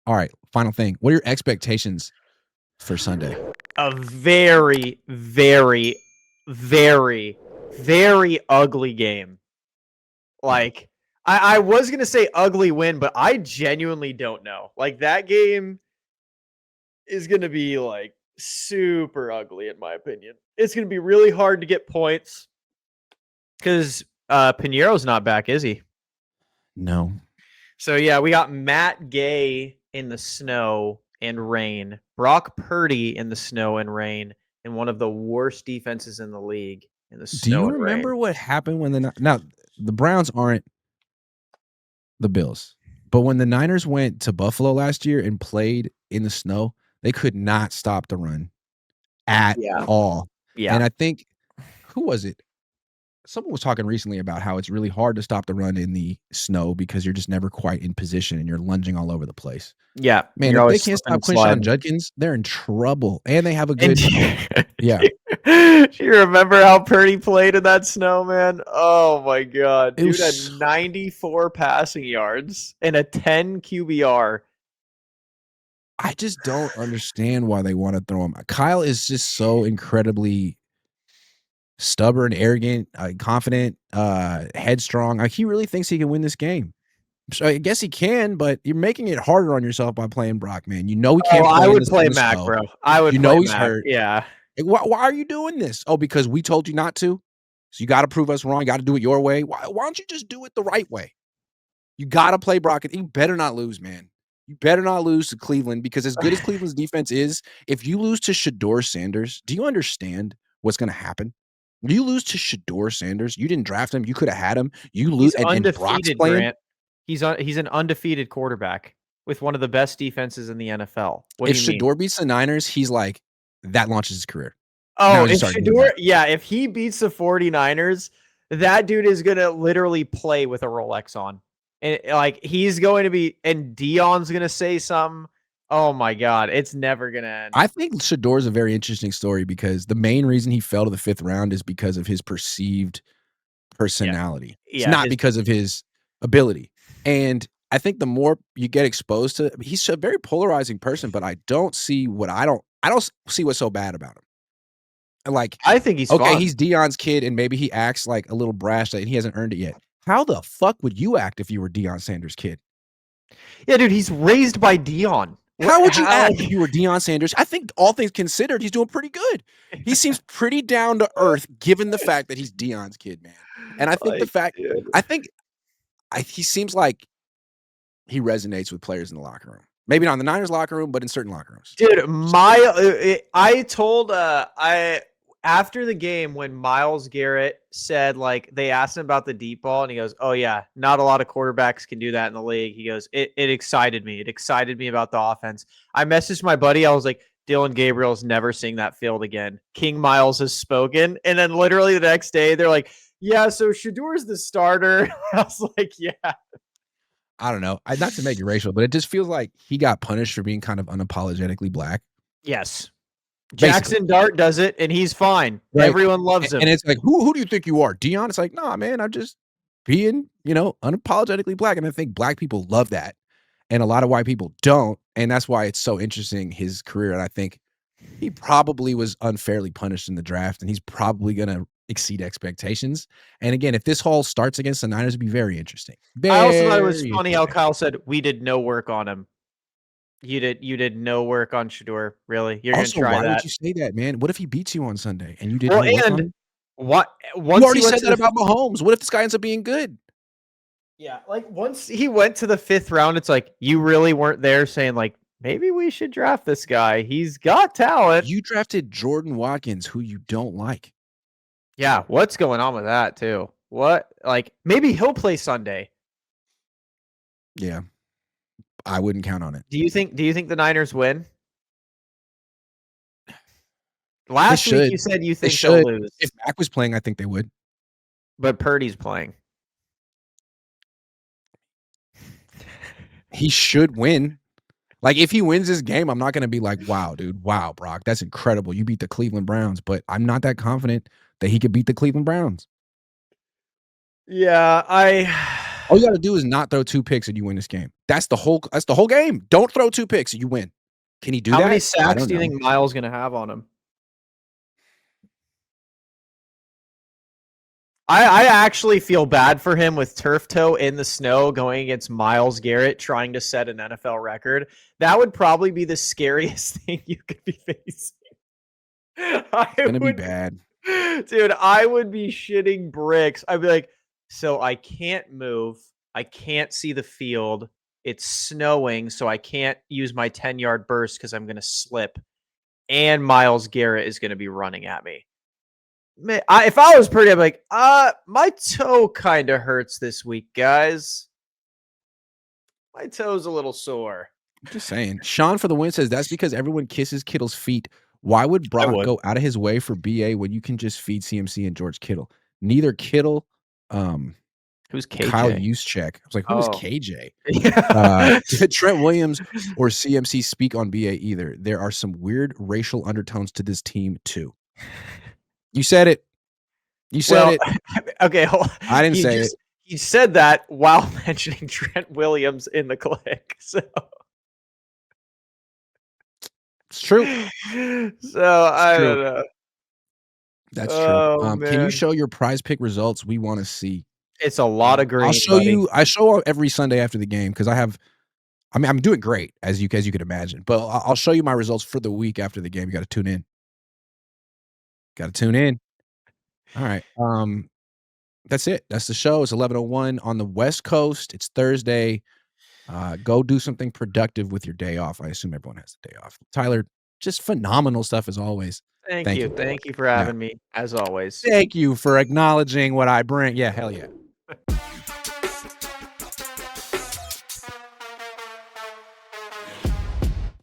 All right, final thing. What are your expectations for Sunday? A very, very, very, very ugly game. Like, I was gonna say ugly win, but I genuinely don't know. Like that game is gonna be like super ugly in my opinion. It's gonna be really hard to get points because Pinero's not back, is he? No. So yeah, we got Matt Gay in the snow and rain, Brock Purdy in the snow and rain, and one of the worst defenses in the league in the Do you snow and rain. remember what happened when the Browns aren't the Bills, but when the Niners went to Buffalo last year and played in the snow, they could not stop the run at Yeah. all. Yeah. And I think who was it? Someone was talking recently about how it's really hard to stop the run in the snow because you're just never quite in position and you're lunging all over the place. Yeah. Man, You're if they always can't slipping stop and Quinshawn sliding. Judkins, they're in trouble. And they have a And good yeah. do you remember how Purdy played in that snow, man? Oh my god. It Dude had was 94 passing yards and a 10 QBR. I just don't understand why they want to throw him. Kyle is just so incredibly stubborn, arrogant, confident, headstrong. Like he really thinks he can win this game. So I guess he can, but you're making it harder on yourself by playing Brock, man. You know he Oh, can't I play in would the play Mac, snow. bro. I would You play know he's Mac. hurt. Yeah. Like, why are you doing this? Oh, because we told you not to. So you got to prove us wrong. You got to do it your way. Why don't you just do it the right way? You got to play Brock. You better not lose, man. You better not lose to Cleveland because as good as Cleveland's defense is, if you lose to Shador Sanders, do you understand what's going to happen? You lose to Shador Sanders. You didn't draft him. You could have had him. You lose, He's and Brock's undefeated, playing. Grant. He's an undefeated quarterback with one of the best defenses in the NFL. What If do you mean? Shador beats the Niners, he's like that launches his career. Now Oh, he's if starting doing Shador, that. yeah, if he beats the 49ers, that dude is going to literally play with a Rolex on. And like he's going to be and Dion's going to say something. Oh my god, it's never going to end. I think Shador is a very interesting story because the main reason he fell to the 5th round is because of his perceived Yeah. personality. It's Yeah, not because of his ability. And I think the more you get exposed to he's a very polarizing person, but I don't see what I don't see what's so bad about him. Like, I think he's okay, fun. he's Dion's kid and maybe he acts like a little brash and he hasn't earned it yet. How the fuck would you act if you were Deion Sanders' kid? Yeah, dude, he's raised by Dion. How would you How, act if you were Deion Sanders? I think all things considered, he's doing pretty good. He seems pretty down to earth given the fact that he's Deion's kid, man. And I think the like, fact dude. I think he seems like he resonates with players in the locker room. Maybe not in the Niners locker room, but in certain locker rooms. Dude, I told I after the game when Myles Garrett said like they asked him about the deep ball and he goes, "Oh yeah, not a lot of quarterbacks can do that in the league." He goes, "It excited me. It excited me about the offense." I messaged my buddy. I was like, "Dylan Gabriel's never seeing that field again. King Miles has spoken." And then literally the next day they're like, "Yeah, so Shador's the starter." I was like, "Yeah." I don't know. Not to make it racial, but it just feels like he got punished for being kind of unapologetically black. Yes. Basically. Jackson Dart does it, and he's fine. Right. Everyone loves him. And it's like, who do you think you are? Deion? It's like, nah, man, I'm just being, unapologetically black. And I think black people love that. And a lot of white people don't. And that's why it's so interesting, his career. And I think he probably was unfairly punished in the draft, and he's probably going to exceed expectations. And again, if this haul starts against the Niners, it'd be very interesting. I also thought it was Very funny how interesting. Kyle said we did no work on him. You did no work on Shador. Really? You're gonna Also, try why would that? you say that, man? What if he beats you on Sunday and you did Well, no work on and him? what You once already he went said to that the about Mahomes. What if this guy ends up being good? yeah, like once he went to the 5th round, it's like you really weren't there saying like maybe we should draft this guy. He's got talent. You drafted Jordan Watkins, who you don't like. Yeah, what's going on with that too? What like maybe he'll play Sunday. Yeah, I wouldn't count on it. Do you think the Niners win? They Last week should. you said you They think they'll should. lose, If Mac was playing, I think they would. but Purdy's playing. He should win. Like, if he wins this game, I'm not going to be like, wow, dude. Wow, Brock. That's incredible. You beat the Cleveland Browns. But I'm not that confident that he could beat the Cleveland Browns. Yeah, All you gotta do is not throw 2 picks and you win this game. That's the whole game. Don't throw 2 picks and you win. Can he do How many that? I sacks don't do you know. think Miles gonna have on him? I actually feel bad for him with turf toe in the snow going against Myles Garrett trying to set an NFL record. That would probably be the scariest thing you could be facing. It's gonna be Would bad. dude, I would be shitting bricks. I'd be like, so I can't move. I can't see the field. It's snowing, so I can't use my 10-yard burst because I'm gonna slip. And Myles Garrett is gonna be running at me. Man, if I was pretty, I'd be like, my toe kind of hurts this week, guys. My toe's a little sore. I'm just saying. Sean for the win says that's because everyone kisses Kittle's feet. Why would I Brock would. go out of his way for BA when you can just feed CMC and George Kittle? Neither Kittle, Who's Kyle KJ? Juszczyk. I was like, who is Oh, KJ? yeah. Did Trent Williams or CMC speak on BA either? There are some weird racial undertones to this team too. You said it. You said Well, it. okay. I didn't say it. He said that while mentioning Trent Williams in the click. So It's true. It's I true. don't know. That's true. Oh Can you man, show your prize pick results? We want to see. it's a lot of I'll green, show buddy. you. I show every Sunday after the game because I'm doing great as you could imagine. But I'll show you my results for the week after the game. You got to tune in. Got to tune in. All right. That's it. That's the show. It's 11:01 on the West Coast. It's Thursday. Go do something productive with your day off. I assume everyone has the day off. Tyler, just phenomenal stuff as always. Thank Thank you. you. Thank you for Yeah. having me, as always. Thank you for acknowledging what I bring. Yeah, hell yeah.